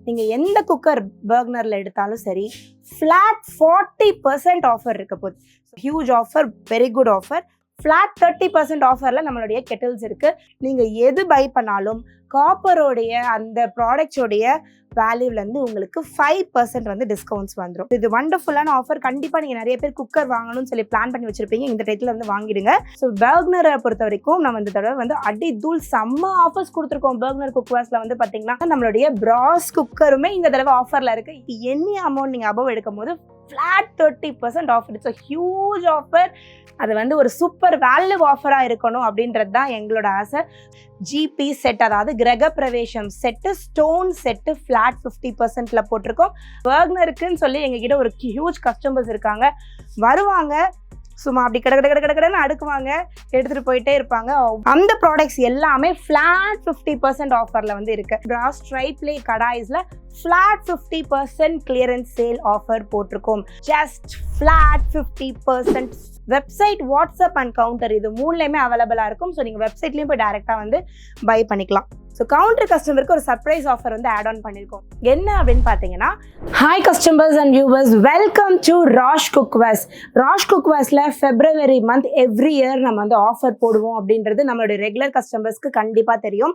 நீங்க எந்த குக்கர் பர்னர்ல எடுத்தாலும் சரி ஃபிளாட் 40% ஆஃபர் இருக்க போகுது. Huge offer, very good offer. Flat 30% ஆஃபர்ல நம்மளுடைய கெட்டில்ஸ் இருக்கு. நீங்க எது பை பண்ணாலும் காப்பரோடைய அந்த ப்ராடக்ட்ஸோடைய வேல்யூலேருந்து உங்களுக்கு 5% வந்து டிஸ்கவுண்ட்ஸ் வந்துடும். இது வண்டர்ஃபுல்லான ஆஃபர். கண்டிப்பாக நீங்கள் நிறைய பேர் குக்கர் வாங்கணும்னு சொல்லி பிளான் பண்ணி வச்சிருப்பீங்க. இந்த டைத்தில் வந்து வாங்கிடுங்க. ஸோ பர்க்னரை பொறுத்த வரைக்கும் நம்ம இந்த தடவை வந்து அடி தூள் செம்ம ஆஃபர்ஸ் கொடுத்துருக்கோம். பர்க்னர் குக்வேர்ஸில் வந்து பார்த்தீங்கன்னா நம்மளுடைய பிராஸ் குக்கருமே இந்த தடவை ஆஃபரில் இருக்குது. எனி அமௌண்ட் நீங்கள் அபவ் எடுக்கும் போது flat 30% offer. It's a huge offer. அது வந்து ஒரு சூப்பர் வேல்யூ ஆஃபராக இருக்கணும் அப்படின்றது தான் எங்களோட ஆசை. ஜிபி செட், அதாவது கிரக பிரவேசம் செட்டு, ஸ்டோன் செட்டு ஃப்ளாட் 50%ல போட்டிருக்கோம். பர்க்னருக்குன்னு சொல்லி எங்ககிட்ட ஒரு ஹியூஜ் கஸ்டமர்ஸ் இருக்காங்க. வருவாங்க, சும்மா அப்படி கடன்னு அடுக்குவாங்க, எடுத்துகிட்டு போயிட்டே இருப்பாங்க. அந்த ப்ராடக்ட்ஸ் எல்லாமே ஃப்ளாட் 50% ஆஃபரில் வந்து இருக்குது. பிராஸ் ட்ரைப்ளே கடாய்ஸில் ஃப்ளாட் 50% கிளியரன்ஸ் சேல் ஆஃபர் போட்டிருக்கோம். Just flat 50%. Website, WhatsApp and counter இது மூணுலேயுமே அவைலபிளாக இருக்கும். ஸோ நீங்கள் வெப்சைட்லேயும் போய் டேரெக்டாக வந்து பை பண்ணிக்கலாம். ஸோ கவுண்டர் கஸ்டமருக்கு ஒரு சர்ப்ரைஸ் ஆஃபர் வந்து ஆட் ஆன் பண்ணியிருக்கோம். என்ன அப்படின்னு பார்த்தீங்கன்னா, hi customers and viewers, welcome to Rash cookwares. Rash குக்வேர்ஸில் ஃபெப்ரவரி மந்த் எவ்ரி இயர் நம்ம வந்து ஆஃபர் போடுவோம் அப்படின்றது நம்மளுடைய ரெகுலர் கஸ்டமர்ஸ்க்கு கண்டிப்பாக தெரியும்.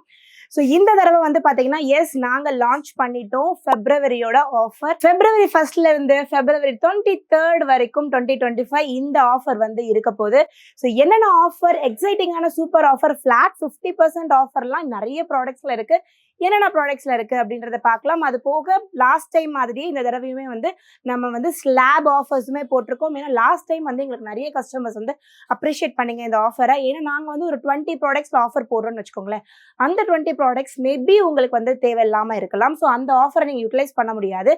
ஸோ இந்த தடவை வந்து பார்த்தீங்கன்னா, எஸ், நாங்கள் லான்ச் பண்ணிட்டோம் ஃபெப்ரவரியோட ஆஃபர். ஃபெப்ரவரி 1 இருந்து ஃபெப்ரவரி 23 வரைக்கும் 2025 இந்த ஆஃபர் வந்து இருக்க போகுது. ஸோ என்னென்ன ஆஃபர், எக்ஸைட்டிங்கான சூப்பர் ஆஃபர், ஃப்ளாட் 50% ஆஃபர்லாம் நிறைய ப்ராடக்ட்ஸில் இருக்குது. என்னென்ன ப்ராடக்ட்ஸில் இருக்குது அப்படின்றத பார்க்கலாம். அது போக லாஸ்ட் டைம் மாதிரியே இந்த தடவையுமே வந்து நம்ம வந்து ஸ்லாப் ஆஃபர்ஸுமே போட்டிருக்கோம். ஏன்னா லாஸ்ட் டைம் வந்து எங்களுக்கு நிறைய கஸ்டமர்ஸ் வந்து அப்ரிஷியேட் பண்ணிங்க இந்த ஆஃபரை. ஏன்னா நாங்கள் வந்து ஒரு 20 ப்ராடக்ட்ஸில் ஆஃபர் போடுறோம்னு வச்சுக்கோங்களேன். அந்த 20 ப்ராடக்ட்ஸ் மேபி உங்களுக்கு வந்து தேவையில்லாமல் இருக்கலாம். ஸோ அந்த ஆஃபரை நீங்கள் யூட்டிலைஸ் பண்ண முடியாது.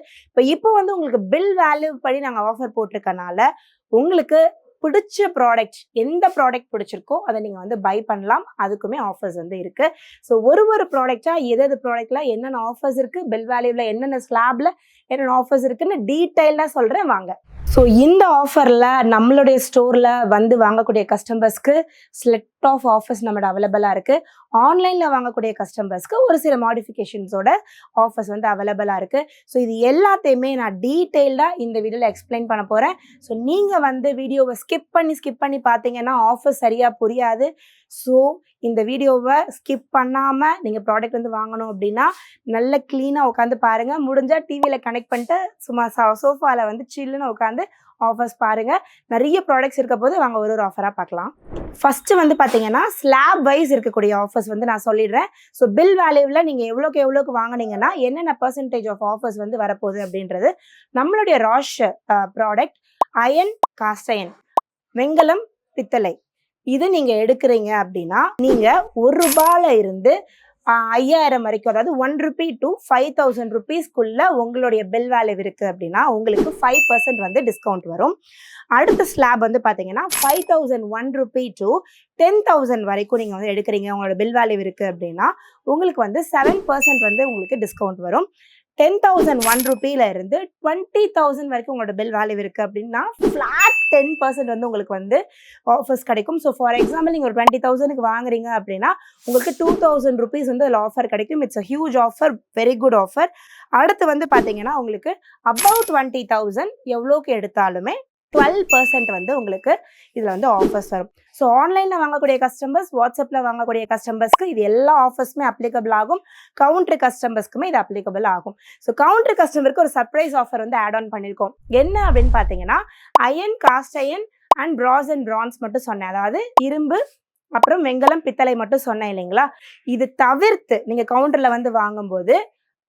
இப்போ வந்து உங்களுக்கு பில் வேல்யூ படி நாங்கள் ஆஃபர் போட்டிருக்கனால உங்களுக்கு பிடிச்ச ப்ராடக்ட், எந்த ப்ராடக்ட் பிடிச்சிருக்கோ அதை நீங்கள் வந்து பை பண்ணலாம். அதுக்குமே ஆஃபர்ஸ் வந்து இருக்குது. ஸோ ஒரு ப்ராடக்டாக எது ப்ராடக்ட்ல என்னென்ன ஆஃபர்ஸ் இருக்குது, பில் வேல்யூவில் என்னென்ன ஸ்லாப்ல என்னென்ன ஆஃபர்ஸ் இருக்குன்னு டீட்டெயிலாக சொல்கிறேன் வாங்க. ஸோ இந்த ஆஃபரில் நம்மளுடைய ஸ்டோரில் வந்து வாங்கக்கூடிய கஸ்டமர்ஸ்க்கு செலக்ட் ஆஃப் ஆஃபர்ஸ் நம்மளோட அவைலபிளாக இருக்குது. ஆன்லைனில் வாங்கக்கூடிய கஸ்டமர்ஸ்க்கு ஒரு சில மாடிஃபிகேஷன்ஸோட ஆஃபர்ஸ் வந்து அவைலபிளாக இருக்குது. ஸோ இது எல்லாத்தையுமே நான் டீட்டெயில்டாக இந்த வீடியோவில் எக்ஸ்பிளைன் பண்ண போகிறேன். ஸோ நீங்கள் வந்து வீடியோவை ஸ்கிப் பண்ணி பார்த்தீங்கன்னா ஆஃபர் சரியாக புரியாது. ஸோ இந்த வீடியோவை ஸ்கிப் பண்ணாமல் நீங்கள் ப்ராடக்ட் வந்து வாங்கணும் அப்படின்னா நல்ல க்ளீனாக உட்காந்து பாருங்கள். முடிஞ்சால் டிவியில் கனெக்ட் பண்ணிட்டு சும்மா சோஃபாவில் வந்து சில்லுன்னு உட்காந்து ஆஃபர்ஸ் பாருங்கள். நிறைய ப்ராடக்ட்ஸ் இருக்க போது வாங்க ஒரு ஆஃபராக பார்க்கலாம். ஃபஸ்ட்டு வந்து பார்த்தீங்கன்னா ஸ்லாப் வைஸ் இருக்கக்கூடிய ஆஃபர்ஸ் வந்து நான் சொல்லிடுறேன். ஸோ பில் வேல்யூவில் நீங்கள் எவ்வளோக்கு வாங்கினீங்கன்னா என்னென்ன பர்சன்டேஜ் ஆஃப் ஆஃபர்ஸ் வந்து வரப்போகுது அப்படின்றது. நம்மளுடைய Rash product iron, cast iron, வெங்கலம், பித்தளை, இது நீங்கள் எடுக்கிறீங்க அப்படின்னா நீங்கள் ₹1 இருந்து 5000 வரைக்கும், அதாவது ₹1 to 5000 rupeesக்குள்ள உங்களுடைய பில் வேல்யூ இருக்குது அப்படின்னா உங்களுக்கு 5% வந்து டிஸ்கவுண்ட் வரும். அடுத்த ஸ்லாப் வந்து பார்த்தீங்கன்னா ₹5001 to 10,000 வரைக்கும் நீங்கள் வந்து எடுக்கிறீங்க, உங்களோட பில் வேல்யூ இருக்குது அப்படின்னா உங்களுக்கு வந்து 7% வந்து உங்களுக்கு டிஸ்கவுண்ட் வரும். ₹10,001 இருந்து 20,000 வரைக்கும் உங்களோட பில் வேல்யூ இருக்குது அப்படின்னா ஃப்ளாட் 10% வந்து உங்களுக்கு வந்து ஆஃபர்ஸ் கிடைக்கும். ஸோ ஃபார் எக்ஸாம்பிள் நீங்கள் ஒரு 20,000க்கு வாங்குறீங்க அப்படின்னா உங்களுக்கு ₹2,000 வந்து அதில் ஆஃபர் கிடைக்கும். It's a huge offer, very good offer. அடுத்து வந்து பார்த்தீங்கன்னா உங்களுக்கு அபவ் 20,000 எவ்வளோக்கு எடுத்தாலுமே 12% வந்து உங்களுக்கு இதில் வந்து ஆஃபர்ஸ் வரும். ஸோ ஆன்லைனில் வாங்கக்கூடிய கஸ்டமர்ஸ், வாட்ஸ்அப்பில் வாங்கக்கூடிய கஸ்டமர்ஸ்க்கு இது எல்லா ஆஃபர்ஸுமே அப்ளிகபிள் ஆகும். கவுண்டர் கஸ்டமர்ஸ்க்குமே இது அப்ளிகபிள் ஆகும். ஸோ கவுண்டர் கஸ்டமருக்கு ஒரு சர்ப்ரைஸ் ஆஃபர் வந்து ஆட் ஆன் பண்ணியிருக்கோம். என்ன அப்படின்னு பார்த்தீங்கன்னா, iron, cast iron and brass and bronze மட்டும் சொன்னேன். அதாவது இரும்பு, அப்புறம் வெங்கலம், பித்தளை மட்டும் சொன்னேன் இல்லைங்களா. இது தவிர்த்து நீங்கள் கவுண்டரில் வந்து வாங்கும்போது,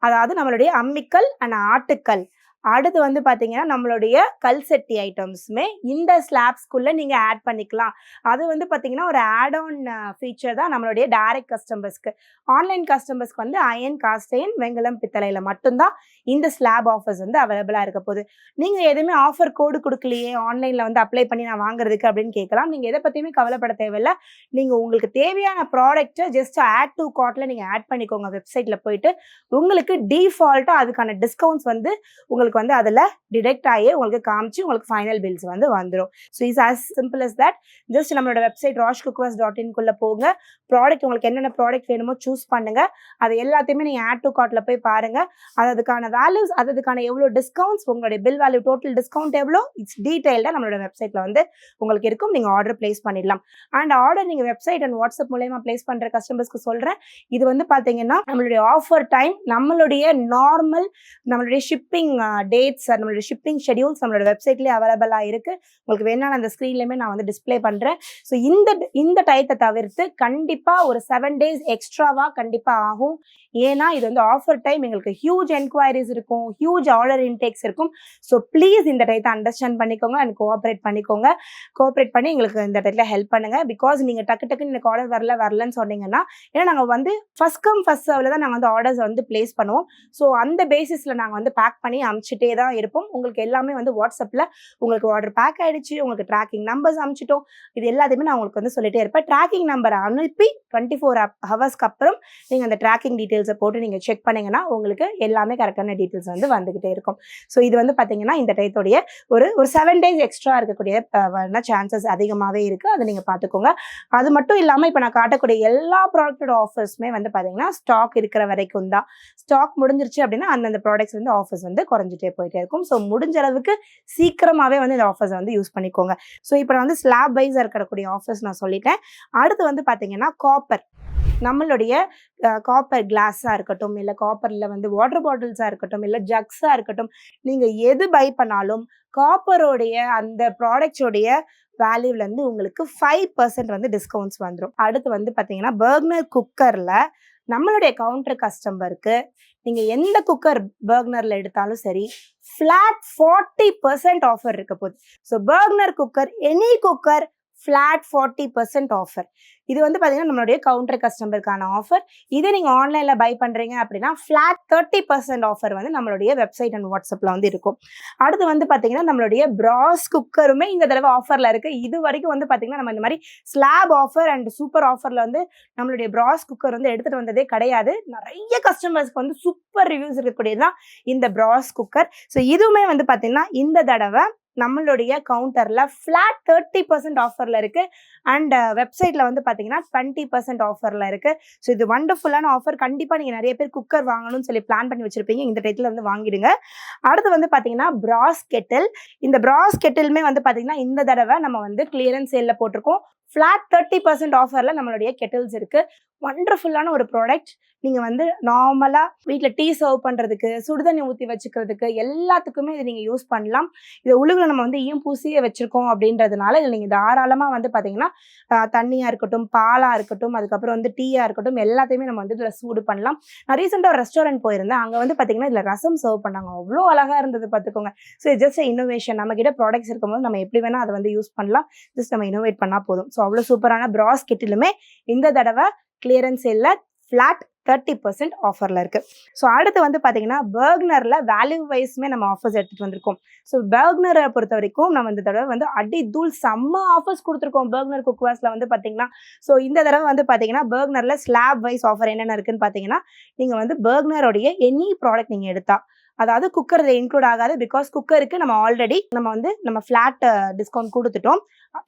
அதாவது நம்மளுடைய அம்மிக்கல் அண்ட் ஆட்டுக்கல், அடுத்து வந்து பார்த்தீங்கன்னா நம்மளுடைய கல்செட்டி ஐட்டம்ஸுமே இந்த ஸ்லாப்ஸ்குள்ளே நீங்கள் ஆட் பண்ணிக்கலாம். அது வந்து பார்த்தீங்கன்னா ஒரு ஆட் ஆன் ஃபீச்சர் தான் நம்மளுடைய டைரக்ட் கஸ்டமர்ஸ்க்கு. ஆன்லைன் கஸ்டமர்ஸ்க்கு வந்து அயன், காஸ்ட் அயன், வெங்கலம், பித்தளையில் மட்டும்தான் இந்த ஸ்லாப் ஆஃபர்ஸ் வந்து அவைலபிளாக இருக்க போகுது. நீங்கள் எதுவுமே ஆஃபர் கோடு கொடுக்கலையே, ஆன்லைனில் வந்து அப்ளை பண்ணி நான் வாங்குறதுக்கு அப்படின்னு கேட்கலாம். நீங்கள் எதை பற்றியுமே கவலைப்பட தேவையில்லை. நீங்கள் உங்களுக்கு தேவையான ப்ராடக்ட்டை ஜஸ்ட் ஆட் டு கார்ட்டில் நீங்கள் ஆட் பண்ணிக்கோங்க. வெப்சைட்டில் போயிட்டு உங்களுக்கு டிஃபால்ட்டாக அதுக்கான டிஸ்கவுண்ட்ஸ் வந்து உங்களுக்கு உங்களுக்கு வந்து அதில் டிடெக்ட் ஆகி உங்களுக்கு காமிச்சு உங்களுக்கு ஃபைனல் பில்ஸ் வந்து வந்துடும். So it's as simple as that. Just நம்மளோட வெப்சைட் rajcookwares.in போங்க. ப்ராடக்ட் உங்களுக்கு என்னென்ன ப்ராடக்ட் வேணுமோ சூஸ் பண்ணுங்க. அது எல்லாத்தையுமே நீங்கள் ஆட் டு கார்ட்டில் போய் பாருங்க. அதுக்கான வேல்யூஸ், அதுக்கான எவ்வளோ டிஸ்கவுண்ட்ஸ், உங்களுடைய பில் வேல்யூ டோட்டல் டிஸ்கவுண்ட் எவ்வளோ, இட்ஸ் டீடைல்டாக நம்மளோட வெப்சைட்டில் வந்து உங்களுக்கு இருக்கும். நீங்கள் ஆர்டர் பிளேஸ் பண்ணிடலாம். அண்ட் ஆர்டர் நீங்கள் வெப்சைட் அண்ட் வாட்ஸ்அப் மூலமா பிளேஸ் பண்ணுற கஸ்டமர்ஸ்க்கு சொல்கிறேன், இது வந்து பார்த்தீங்கன்னா நம்மளுடைய ஆஃபர் டைம், நம்மளுடைய நார்மல், நம்மளுடைய ஷிப்பிங் டேட்ஸ், நம்மளுடைய ஷிப்பிங் ஷெடியூல்ஸ் நம்மளோட வெப்சைட்லேயே அவைலபிளாக இருக்குது. உங்களுக்கு வேணா அந்த ஸ்க்ரீன்லேயுமே நான் வந்து டிஸ்பிளே பண்ணுறேன். ஸோ இந்த டயத்தை தவிர்த்து கண்டிப்பாக ஒரு 7 days எக்ஸ்ட்ராவாக கண்டிப்பாக ஆகும். ஏன்னா இது வந்து ஆஃபர் டைம், எங்களுக்கு ஹியூஜ் என்கொயரிஸ் இருக்கும், ஹியூஜ் ஆர்டர் இன்டேக்ஸ் இருக்கும். ஸோ ப்ளீஸ் இந்த டயத்தை அண்டர்ஸ்டாண்ட் பண்ணிக்கோங்க அண்ட் கோஆப்ரேட் பண்ணிக்கோங்க. கோஆப்ரேட் பண்ணி எங்களுக்கு இந்த டயத்தில் ஹெல்ப் பண்ணுங்கள். பிகாஸ் நீங்கள் டக்குன்னு எனக்கு ஆர்டர் வரலன்னு சொன்னீங்கன்னா, ஏன்னா நாங்கள் வந்து ஃபர்ஸ்ட் கம் ஃபர்ஸ்ட் சர்வில் தான் நாங்கள் வந்து ஆர்டர்ஸ் வந்து பிளேஸ் பண்ணுவோம். ஸோ அந்த பேசிஸில் நாங்கள் வந்து பேக் பண்ணி அனுப்பிச்சிட்டே தான் இருப்போம். உங்களுக்கு எல்லாமே வந்து வாட்ஸ்அப்பில் உங்களுக்கு ஆர்டர் பேக் ஆகிடுச்சு, உங்களுக்கு ட்ராக்கிங் நம்பர்ஸ் அனுப்பிச்சிட்டோம், இது எல்லாத்தையுமே நான் உங்களுக்கு வந்து சொல்லிட்டே இருப்பேன். ட்ராக்கிங் நம்பரை அனுப்பி 24 hours அப்புறம் நீங்கள் அந்த ட்ராக்கிங் டீட்டெயில்ஸை போட்டு நீங்கள் செக் பண்ணிங்கன்னா உங்களுக்கு எல்லாமே கரெக்டான டீட்டெயில்ஸ் வந்து வந்துக்கிட்டே இருக்கும். ஸோ இது வந்து பார்த்தீங்கன்னா இந்த டயத்தோடைய ஒரு 7 days எக்ஸ்ட்ரா இருக்கக்கூடிய சான்சஸ் அதிகமாகவே இருக்குது. அதை நீங்கள் பார்த்துக்கோங்க. அது மட்டும் இல்லாமல் இப்போ நான் காட்டக்கூடிய எல்லா ப்ராடக்டோட ஆஃபர்ஸுமே வந்து பார்த்தீங்கன்னா ஸ்டாக் இருக்கிற வரைக்கும் தான். ஸ்டாக் முடிஞ்சிருச்சு அப்படின்னா அந்தந்த ப்ராடக்ட்ஸ் வந்து ஆஃபர்ஸ் வந்து குறைஞ்சிட்டே போயிட்டே இருக்கும். ஸோ முடிஞ்ச அளவுக்கு சீக்கிரமாகவே வந்து இந்த ஆஃபர்ஸை வந்து யூஸ் பண்ணிக்கோங்க. ஸோ இப்போ நான் வந்து ஸ்லாப் வைஸாக இருக்கக்கூடிய ஆஃபர்ஸ் நான் சொல்லிட்டேன். அடுத்து வந்து பார்த்தீங்கன்னா காப்பர், நம்மளுடைய காப்பர் கிளாஸாக இருக்கட்டும், இல்லை காப்பரில் வந்து வாட்டர் பாட்டில்ஸாக இருக்கட்டும், இல்லை ஜக்ஸாக இருக்கட்டும், நீங்கள் எது பை பண்ணாலும் காப்பரோடைய அந்த ப்ராடக்ட்ஸோடைய வேல்யூலேருந்து உங்களுக்கு 5% வந்து டிஸ்கவுண்ட்ஸ் வந்துடும். அடுத்து வந்து பார்த்தீங்கன்னா பர்னர் குக்கரில் நம்மளுடைய கவுண்டர் கஸ்டமருக்கு நீங்கள் எந்த குக்கர் பர்னரில் எடுத்தாலும் சரி, ஃப்ளாட் 40% ஆஃபர் இருக்க போகுது. So burner cooker, any cooker, flat 40% offer. இது வந்து பார்த்தீங்கன்னா நம்மளுடைய கவுண்டர் கஸ்டமருக்கான ஆஃபர். இதே நீங்கள் ஆன்லைனில் பை பண்ணுறீங்க அப்படின்னா ஃப்ளாட் 30% ஆஃபர் வந்து நம்மளுடைய வெப்சைட் அண்ட் வாட்ஸ்அப்பில் வந்து இருக்கும். அடுத்து வந்து பார்த்தீங்கன்னா நம்மளுடைய பிராஸ் குக்கருமே இந்த தடவை ஆஃபரில் இருக்குது. இது வரைக்கும் வந்து பார்த்தீங்கன்னா நம்ம இந்த மாதிரி ஸ்லாப் ஆஃபர் அண்ட் சூப்பர் ஆஃபரில் வந்து நம்மளுடைய பிராஸ் குக்கர் வந்து எடுத்துகிட்டு வந்ததே கிடையாது. நிறைய கஸ்டமர்ஸ்க்கு வந்து சூப்பர் ரிவ்யூஸ் இருக்கக்கூடியது தான் இந்த பிராஸ் குக்கர். ஸோ இதுவுமே வந்து பார்த்தீங்கன்னா இந்த தடவை நம்மளுடைய கவுண்டரில் ஃப்ளாட் 30% ஆஃபரில் இருக்குது. அண்ட் வெப்சைட்டில் வந்து பார்த்தீங்கன்னா 20% ஆஃபரில் இருக்குது. ஸோ இது வண்டர்ஃபுல்லான ஆஃபர். கண்டிப்பாக நீங்கள் நிறைய பேர் குக்கர் வாங்கணும்னு சொல்லி பிளான் பண்ணி வச்சுருப்பீங்க, இந்த டைத்தில் வந்து வாங்கிடுங்க. அடுத்து வந்து பார்த்தீங்கன்னா பிராஸ் கெட்டில். இந்த பிராஸ் கெட்டிலுமே வந்து பார்த்தீங்கன்னா இந்த தடவை நம்ம வந்து கிளியரன்ஸ் சேலில் போட்டிருக்கோம். ஃப்ளாட் 30% ஆஃபரில் நம்மளுடைய கெட்டில்ஸ் இருக்குது. வண்டர்ஃபுல்லான ஒரு ப்ராடக்ட். நீங்கள் வந்து நார்மலாக வீட்டில் டீ சர்வ் பண்ணுறதுக்கு, சுடுதண்ணி ஊற்றி வச்சுக்கிறதுக்கு எல்லாத்துக்குமே இது நீங்கள் யூஸ் பண்ணலாம். இது உள்ளுக்குள்ள நம்ம வந்து ஈயம் பூசியே வச்சுருக்கோம் அப்படின்றதுனால இதில் நீங்கள் தாராளமாக வந்து பார்த்தீங்கன்னா தண்ணியாக இருக்கட்டும், பாலாக இருக்கட்டும், அதுக்கப்புறம் வந்து டீயாக இருக்கட்டும், எல்லாத்தையுமே நம்ம வந்து இதில் சூடு பண்ணலாம். நான் ரீசெண்டாக ஒரு ரெஸ்டாரண்ட் போயிருந்தேன். அங்கே வந்து பார்த்தீங்கன்னா இதில் ரசம் சர்வ் பண்ணாங்க. அவ்வளோ அழகாக இருந்தது பார்த்துக்கோங்க. So just innovation. நம்மக்கிட்ட ப்ராடக்ட்ஸ் இருக்கும்போது நம்ம எப்படி வேணால் அதை வந்து யூஸ் பண்ணலாம். ஜஸ்ட் நம்ம இன்னோவேட் பண்ணால் போதும். ஸோ அவ்வளோ சூப்பரான பிராஸ் கெட்டிலுமே இந்த தடவை கிளியரன்ஸ் சேலில் ஃப்ளாட் 30% ஆஃபரில் இருக்குது. ஸோ அடுத்து வந்து பார்த்தீங்கன்னா பர்க்னரில் வேல்யூ வைஸ்மே நம்ம ஆஃபர்ஸ் எடுத்துகிட்டு வந்திருக்கோம். ஸோ பர்க்னரை பொறுத்த வரைக்கும் நம்ம இந்த தடவை வந்து அடி தூள் செம்ம ஆஃபர்ஸ் கொடுத்துருக்கோம் பர்க்னர் குக்வேர்ஸில் வந்து பார்த்தீங்கன்னா. ஸோ இந்த தடவை வந்து பார்த்தீங்கன்னா பர்க்னரில் ஸ்லாப் வைஸ் ஆஃபர் என்னென்ன இருக்குன்னு பார்த்தீங்கன்னா, நீங்கள் வந்து பர்க்னரோடைய எனி ப்ராடக்ட் நீங்கள் எடுத்தா, அதாவது குக்கர் இதில் இன்க்ளூட் ஆகாது. பிகாஸ் குக்கருக்கு நம்ம ஆல்ரெடி நம்ம ஃப்ளாட் டிஸ்கவுண்ட் கொடுத்துட்டோம்.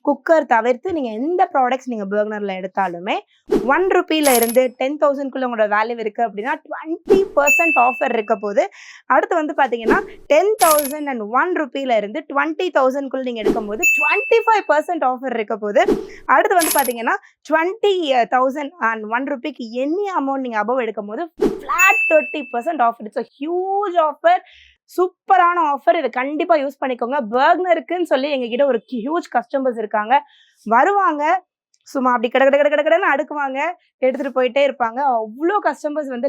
குக்கர் தவிர்த்து நீங்கள் எந்த ப்ராடக்ட்ஸ் நீங்கள் பர்க்னரில் எடுத்தாலுமே 1 ரூபீல இருந்து 10,000க்குள்ள உங்களோட வேல்யூ இருக்குது அப்படின்னா 20% ஆஃபர் இருக்க போது. அடுத்து வந்து பார்த்தீங்கன்னா 10,001 ரூபீல இருந்து 20,000க்குள்ள நீங்கள் எடுக்கும்போது 25% ஆஃபர் இருக்க போது. அடுத்து வந்து பார்த்தீங்கன்னா 20,001 ரூபீக்கு எனி அமௌண்ட் நீங்கள் அபவ் எடுக்கும் போது flat 30% offer. It's a huge offer, சூப்பரான ஆஃபர். இதை கண்டிப்பாக யூஸ் பண்ணிக்கோங்க. பர்க்னருக்குன்னு சொல்லி எங்ககிட்ட ஒரு ஹியூஜ் கஸ்டமர்ஸ் இருக்காங்க. வருவாங்க, சும்மா அப்படி கடன்னு அடுக்குவாங்க, எடுத்துகிட்டு போயிட்டே இருப்பாங்க. அவ்வளோ கஸ்டமர்ஸ் வந்து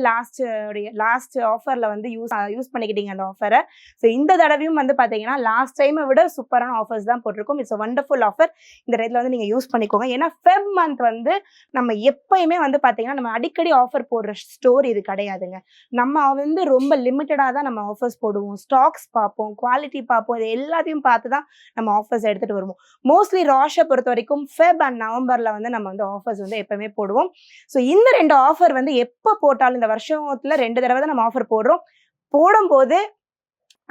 லாஸ்ட் ஆஃபரில் வந்து யூஸ் பண்ணிக்கிட்டீங்க அந்த ஆஃபரை. ஸோ இந்த தடவையும் வந்து பார்த்தீங்கன்னா லாஸ்ட் டைமை விட சூப்பரான ஆஃபர்ஸ் தான் போட்டிருக்கோம். It's wonderful offer. இந்த இடத்துல வந்து நீங்கள் யூஸ் பண்ணிக்கோங்க. ஏன்னா ஃபெப் மந்த் வந்து நம்ம எப்பயுமே வந்து பார்த்தீங்கன்னா நம்ம அடிக்கடி ஆஃபர் போடுற ஸ்டோர் இது கிடையாதுங்க. நம்ம வந்து ரொம்ப லிமிட்டடாக தான் நம்ம ஆஃபர்ஸ் போடுவோம். ஸ்டாக்ஸ் பார்ப்போம், குவாலிட்டி பார்ப்போம், இது எல்லாத்தையும் பார்த்து தான் நம்ம ஆஃபர்ஸ் எடுத்துகிட்டு வருவோம். மோஸ்ட்லி ராஷை பொறுத்த வரைக்கும் ஃபெப் அண்ட் நவம்பரில் வந்து நம்ம வந்து ஆஃபர்ஸ் வந்து எப்பவுமே போடுவோம். ஸோ இந்த 2 ஆஃபர் வந்து எப்போ போட்டாலும் இந்த வருஷத்துல 2 தடவை தான் நம்ம ஆஃபர் போடுறோம். போடும்போது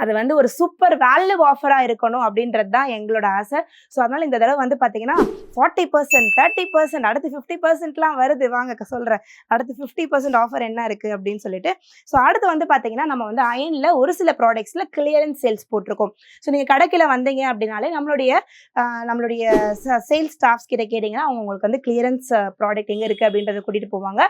அது வந்து ஒரு சூப்பர் வேல்யூ ஆஃபராக இருக்கணும் அப்படின்றது தான் எங்களோட ஆசை. ஸோ அதனால் இந்த தடவை வந்து பார்த்தீங்கன்னா 40%, 30%, அடுத்து 50%லாம் வருது. வாங்க சொல்கிறேன், அடுத்து 50% ஆஃபர் என்ன இருக்குது அப்படின்னு சொல்லிட்டு. ஸோ அடுத்து வந்து பார்த்தீங்கன்னா நம்ம வந்து அயனில் ஒரு சில ப்ராடக்ட்ஸில் கிளியரன்ஸ் சேல்ஸ் போட்டிருக்கோம். ஸோ நீங்கள் கடைக்கில் வந்தீங்க அப்படின்னாலே நம்மளுடைய சேல்ஸ் ஸ்டாஃப்ஸ் கிட்ட கேட்டிங்கன்னா அவங்க உங்களுக்கு வந்து கிளியரன்ஸ் ப்ராடக்ட் எங்கே இருக்குது அப்படின்றத கூட்டிகிட்டு போவாங்க.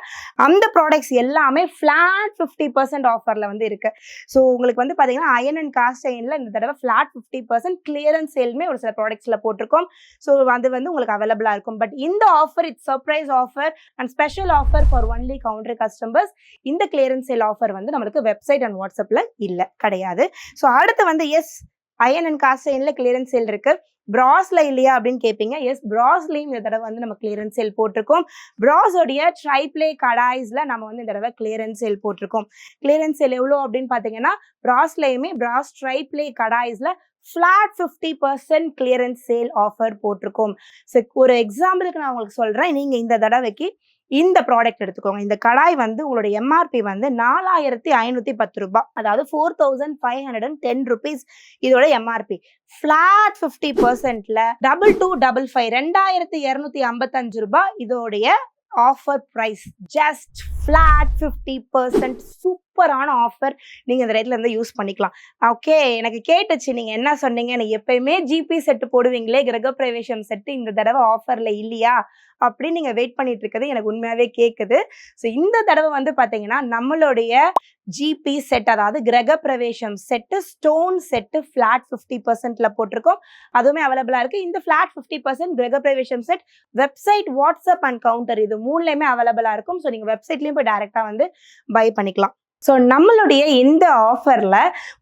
அந்த ப்ராடக்ட்ஸ் எல்லாமே ஃப்ளாட் 50% ஆஃபரில் வந்து இருக்குது. ஸோ உங்களுக்கு வந்து பார்த்தீங்கன்னா அயன் அண்ட் காஸ்ட் அயனில் இந்த தடவை ஃப்ளாட் 50% கிளியரன்ஸ் சேலுமே ஒரு சில ப்ராடக்ட்ஸில் போட்டிருக்கோம். ஸோ அது வந்து உங்களுக்கு அவைலபிளாக இருக்கும். பட் இந்த offer it's surprise offer and special offer for only counter customers. இந்த கிளியரன்ஸ் சேல் ஆஃபர் வந்து நம்மளுக்கு வெப்சைட் அண்ட் வாட்ஸ்அப்பில் இல்லை, கிடையாது. ஸோ அடுத்து வந்து எஸ், அயன் அண்ட் காஸ்ட் அயனில் கிளியரன்ஸ் சேல் இருக்குது. பிராஸ்ல இல்லையா அப்படின்னு கேட்பீங்க. எஸ், பிராஸ்லையும் இந்த தடவை வந்து நம்ம கிளியரன்ஸ் சேல் போட்டிருக்கோம். பிராஸோடைய ட்ரைப்ளே கடாய்ஸ்ல நம்ம வந்து இந்த தடவை கிளியரன்ஸ் சேல் போட்டிருக்கோம். கிளியரன்ஸ் சேல் எவ்வளோ அப்படின்னு பார்த்தீங்கன்னா பிராஸ்லையுமே பிராஸ் ட்ரைப்ளே கடாய்ஸ்ல ஃப்ளாட் 50% கிளியரன்ஸ் சேல் ஆஃபர் போட்டிருக்கோம். ஸோ ஒரு எக்ஸாம்பிளுக்கு நான் உங்களுக்கு சொல்றேன், நீங்க இந்த தடவைக்கு இந்த ப்ராடக்ட் எடுத்துக்கோங்க. இந்த கடாய் வந்து உங்களோட எம்ஆர்பி வந்து 4510 ரூபாய், அதாவது 4510 ருபீஸ் இதோட எம்ஆர்பி. ஃபிளாட் 50%ல 2255 2255 ரூபாய் இதோடைய ஆஃபர் பிரைஸ். Just flat 50%. சூப்பரான ஆஃபர். நீங்க இந்த ரேட்ல இருந்து யூஸ் பண்ணிக்கலாம். ஓகே, எனக்கு கேட்டுச்சு நீங்க என்ன சொன்னீங்க, நீங்க எப்பயுமே ஜிபி செட்டு போடுவீங்களே, கிரகப்பிரவேசம் செட்டு இந்த தடவை ஆஃபர்ல இல்லையா அப்படின்னு நீங்க வெயிட் பண்ணிட்டு இருக்கிறது எனக்கு உண்மையாவே கேட்குது. ஸோ இந்த தடவை வந்து பாத்தீங்கன்னா நம்மளுடைய ஜிபி செட், அதாவது கிரகப்பிரவேசம் செட்டு, ஸ்டோன் செட்டு ஃபிளாட் 50%ல போட்டிருக்கோம். அதுவுமே அவைலபிளா இருக்கு. இந்த ஃபிளாட் 50% கிரகப்பிரவேசம் set website, WhatsApp and counter இது மூணுலையுமே அவைலபிளா இருக்கும். ஸோ நீங்க வெப்சைட்லயும் போய் டைரக்டா வந்து பை பண்ணிக்கலாம். ஸோ நம்மளுடைய இந்த ஆஃபரில்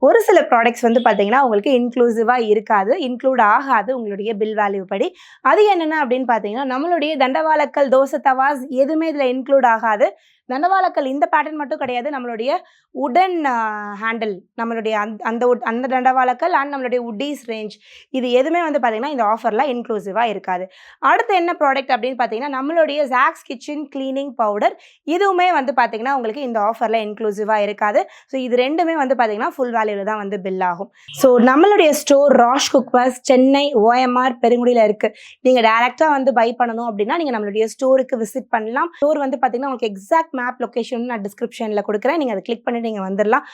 ஒரு சில ப்ராடக்ட்ஸ் வந்து பார்த்தீங்கன்னா உங்களுக்கு இன்க்ளூசிவாக இருக்காது, இன்க்ளூட் ஆகாது உங்களுடைய பில் வேல்யூ படி. அது என்னென்ன அப்படின்னு பார்த்தீங்கன்னா நம்மளுடைய தண்டவாளக்கல், தோசை தவாஸ் எதுவுமே இதில் இன்க்ளூட் ஆகாது. தண்டவாளக்கல் இந்த பேட்டர்ன் மட்டும் கிடையாது, நம்மளுடைய உடன் ஹேண்டில், நம்மளுடைய அந்த தண்டவாளக்கல் அண்ட் நம்மளுடைய உட்டீஸ் ரேஞ்ச் இது எதுவுமே வந்து பார்த்தீங்கன்னா இந்த ஆஃபரில் இன்க்ளூசிவாக இருக்காது. அடுத்து என்ன ப்ராடக்ட் அப்படின்னு பார்த்தீங்கன்னா நம்மளுடைய ஜாக்ஸ் கிச்சன் கிளீனிங் பவுடர், இதுவுமே வந்து பார்த்தீங்கன்னா உங்களுக்கு இந்த ஆஃபரில் இன்க்ளூசிவாக இருக்காது. ஸோ இது ரெண்டுமே வந்து பார்த்தீங்கன்னா ஃபுல் வேல்யூவில் தான் வந்து பில் ஆகும். ஸோ நம்மளுடைய store Rash cookwares, Chennai, OMR, பெருங்குடியில் இருக்குது. நீங்கள் டேரெக்டாக வந்து பை பண்ணணும் அப்படின்னா நீங்கள் நம்மளுடைய ஸ்டோருக்கு விசிட் பண்ணலாம். ஸ்டோர் வந்து பார்த்தீங்கன்னா உங்களுக்கு எக்ஸாக்ட் மேப் லொகேஷன் நான் டிஸ்கிரிப்ஷனில் கொடுக்குறேன், நீங்கள் அதை கிளிக் பண்ணிட்டு நீங்கள் வந்துடலாம்.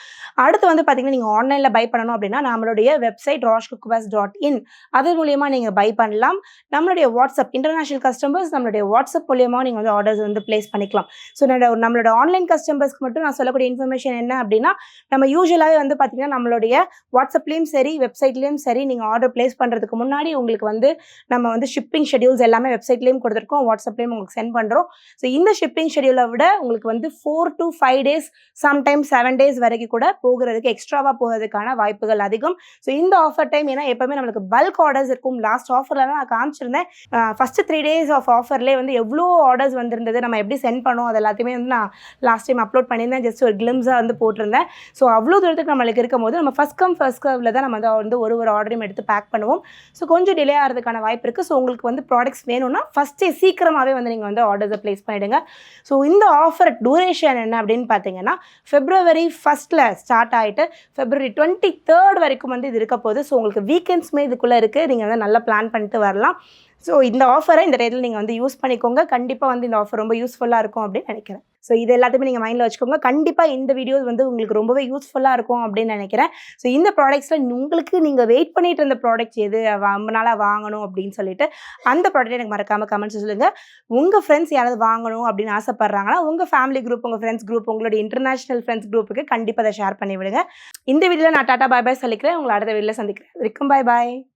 அடுத்து வந்து பார்த்தீங்கன்னா நீங்கள் ஆன்லைனில் பை பண்ணணும் அப்படின்னா நம்மளுடைய வெப்சைட் rashcookwares.in அது மூலியமாக நீங்கள் பை பண்ணலாம். நம்மளுடைய வாட்ஸ்அப் இன்டர்நேஷனல் கஸ்டமர்ஸ் நம்மளுடைய வாட்ஸ்அப் மூலியமாக நீங்கள் வந்து ஆர்டர்ஸ் வந்து பிளேஸ் பண்ணிக்கலாம். ஸோ நம்மளோட ஆன்லைன் கஸ்டமர்ஸ்க்கு மட்டும் நான் சொல்லக்கூடிய இன்ஃபர்மேஷன் என்ன அப்படின்னா, நம்ம யூஸ்வலாகவே வந்து பார்த்தீங்கன்னா நம்மளுடைய வாட்ஸ்அப்லேயும் சரி வெப்சைட்லேயும் சரி நீங்கள் ஆர்டர் பிளேஸ் பண்ணுறதுக்கு முன்னாடி உங்களுக்கு வந்து நம்ம வந்து ஷிப்பிங் ஷெடியூல்ஸ் எல்லாமே வெப்சைட்லேயும் கொடுத்துருக்கோம், வாட்ஸ்அப்லேயும் உங்களுக்கு சென்ட் பண்ணுறோம். ஸோ இந்த ஷிப்பிங் ஷெடியூலை விட உங்களுக்கு வந்து 4 to 5 days, சம்டைம்ஸ் 7 days வரைக்கும் கூட போகிறதுக்கு, எக்ஸ்ட்ராவாக போகிறதுக்கான வாய்ப்புகள் அதிகம். ஸோ இந்த ஆஃபர் டைம் ஏன்னா எப்பவுமே நம்மளுக்கு பல்க் ஆர்டர்ஸ் இருக்கும். லாஸ்ட் ஆஃபர்லாம் நான் காமிச்சிருந்தேன். ஃபர்ஸ்ட் 3 days ஆஃப் ஆஃபர்லேயே வந்து எவ்வளோ ஆர்டர்ஸ் வந்திருந்தது, நம்ம எப்படி சென்ட் பண்ணோம், அது எல்லாத்தையுமே வந்து நான் லாஸ்ட் டைம் அப்லோட் பண்ணியிருந்தேன். ஜஸ்ட் ஒரு கிளிம்ஸாக வந்து போட்டிருந்தேன். ஸோ அவ்வளோ தூரத்துக்கு நம்மளுக்கு இருக்கும் போது நம்ம ஃபர்ஸ்ட் கம் ஃபர்ஸ்ட் கர்வில் தான் நம்ம வந்து ஒரு ஆர்டரையும் எடுத்து பேக் பண்ணுவோம். ஸோ கொஞ்சம் டிலே ஆகிறதுக்கான வாய்ப்பு இருக்குது. ஸோ உங்களுக்கு வந்து ப்ராடக்ட்ஸ் வேணும்னா ஃபஸ்ட்டே சீக்கிரமாகவே வந்து நீங்கள் வந்து ஆர்டர்ஸை ப்ளேஸ் பண்ணிவிடுங்க. ஸோ இந்த ஆஃபர் டூரேஷன் என்ன அப்படின்னு பார்த்தீங்கன்னா February 1st ஸ்டார்ட் ஆகிட்டு February 23rd வரைக்கும் வந்து இது இருக்க போகுது. ஸோ உங்களுக்கு வீக்கெண்ட்ஸ்மே இதுக்குள்ளே இருக்குது, நீங்கள் வந்து நல்லா பிளான் பண்ணிட்டு வரலாம். ஸோ இந்த ஆஃபரை இந்த ரேட்டில் நீங்கள் வந்து யூஸ் பண்ணிக்கோங்க. கண்டிப்பாக வந்து இந்த ஆஃபர் ரொம்ப யூஸ்ஃபுல்லாக இருக்கும் அப்படின்னு நினைக்கிறேன். ஸோ இது எல்லாத்தையுமே நீங்கள் மைண்டில் வச்சுக்கோங்க. கண்டிப்பாக இந்த வீடியோஸ் வந்து உங்களுக்கு ரொம்பவே யூஸ்ஃபுல்லாக இருக்கும் அப்படின்னு நினைக்கிறேன். ஸோ இந்த ப்ராடக்ட்ஸில் உங்களுக்கு நீங்கள் வெயிட் பண்ணிட்டு இருந்த ப்ராடக்ட்ஸ் எது ரொம்ப நாளாக வாங்கணும் அப்படின்னு சொல்லிட்டு அந்த ப்ராடக்ட் எனக்கு மறக்காமல் கமெண்ட்ஸ் சொல்லுங்கள். உங்கள் ஃப்ரெண்ட்ஸ் யாராவது வாங்கணும் அப்படின்னு ஆசைப்பட்றாங்கன்னா உங்கள் ஃபேமிலி குரூப், உங்கள் ஃப்ரெண்ட்ஸ் குரூப், உங்களுடைய இன்டர்நேஷனல் ஃப்ரெண்ட்ஸ் குரூப்புக்கு கண்டிப்பாக அதை ஷேர் பண்ணி விடுங்க. இந்த வீடியோவில் நான் டாட்டா பாய் பாய் சொல்லிக்கிறேன். உங்களை அடுத்த வீடியோவில் சந்திக்கிறேன். வரைக்கும் பாய் பாய்.